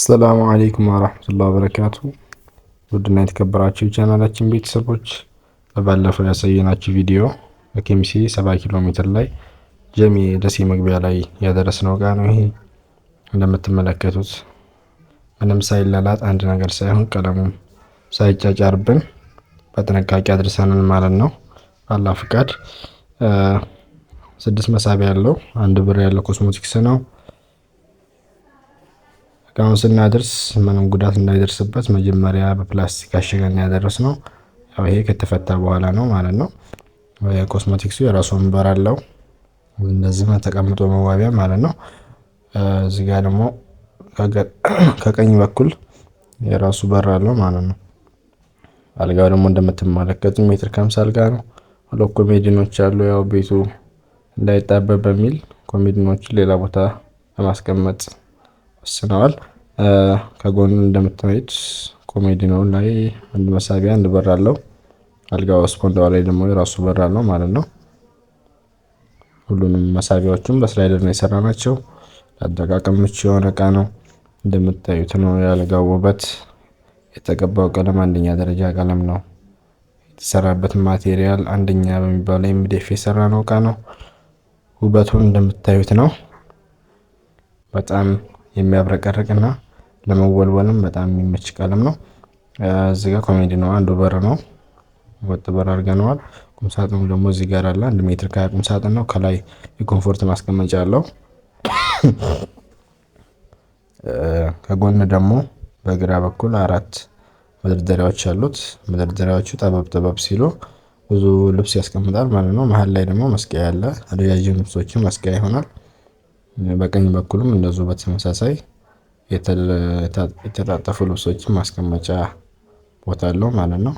ሰላም አለይኩም ወራህመቱላሂ ወበረካቱ። ውድና የተከበራችሁ የቻናላችን ቤተሰቦች በባለፈው ያሳየናችሁ ቪዲዮ በኬሚሴ 70 ኪሎ ሜትር ላይ ጀሚ ደሴ መግቢያ ላይ ያደረስነው እቃ ነው። ይሄ እንደምትመለከቱት ምንም ሳይላላጥ አንድ ነገር ሳይሆን ቀለሙም ሳይጫጫርብን በጥንቃቄ አድርሰናል ማለት ነው። አላህ ፍቃድ 6 መሳቢያ ያለው አንድ ብር ያለው ኮስሞቲክስ ነው። እቃውን ስናደርስ ምንም ጉዳት እንዳይደርስበት መጀመሪያ በፕላስቲክ አሽገን ያደረስነው። ያው ይሄ ከተፈታ በኋላ ነው ማለት ነው። ኮስሞቲክሱ የራሱ ወንበር አለው እንደዚህ ተቀምጦ መዋቢያ ማለት ነው። እዚህ ጋር ደግሞ ከቀኝ በኩል የራሱ በር አለው ማለት ነው። አልጋው ደግሞ እንደምትመለከቱት ሜትር ከ50 አልጋ ነው። ሁለት ኮሜዲኖች አሉ። ያው ቤቱ እንዳይጣበብ በሚል ኮሜዲኖችን ሌላ ቦታ ለማስቀመጥ ወስነዋል። ከጎን እንደምታዩት ኮሜዲኖ ላይ አንድ መሳቢያ አንድ በር አለው። አልጋው ስፖንዳው ላይ ደግሞ የራሱ በር አለው ማለት ነው። ሁሉንም መሳቢያዎቹም በስላይደር ነው የሰራናቸው። ለአጠቃቀም ምቹ የሆነ እቃ ነው። እንደምታዩት ነው የአልጋው ውበት። የተቀባው ቀለም አንደኛ ደረጃ ቀለም ነው። የተሰራበት ማቴሪያል አንደኛ በሚባለው ኤምዲኤፍ የሰራነው እቃ ነው። ውበቱን እንደምታዩት ነው። በጣም የሚያብረቀርቅና ለመወልወልም በጣም የሚመች ቀለም ነው። እዚህ ጋር ኮሜዲኖ አንዱ በር ነው። ወጥ በር አድርገነዋል። ቁም ሳጥኑ ደግሞ እዚህ ጋር አለ። 1 ሜትር ከ20 ቁም ሳጥን ነው። ከላይ የኮምፎርት ማስቀመጫ አለው። ከጎን ደግሞ በግራ በኩል 4 መደርደሪያዎች አሉት። መደርደሪያዎቹ ጠበብ ሲሉ ብዙ ልብስ ያስቀምጣል ማለት ነው። መሃል ላይ ደግሞ መስቀያ አለ። ረጃጅም ልብሶችን መስቀያ ይሆናል። በቀኝ በኩልም እንደዚሁ በተመሳሳይ የተጣጠፉ ልብሶችን ማስቀመጫ ቦታ አለው ማለት ነው።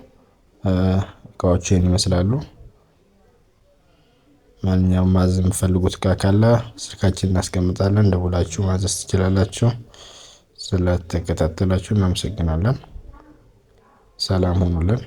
እቃዎቹ ይመስላሉ። ማንኛውም ማዘዝ የምትፈልጉት እቃ ካለ ስልካችንን እናስቀምጣለን፣ ደውላችሁ ማዘዝ ትችላላችሁ። ስለተከታተላችሁ እናመሰግናለን። ሰላም ሁኑልን።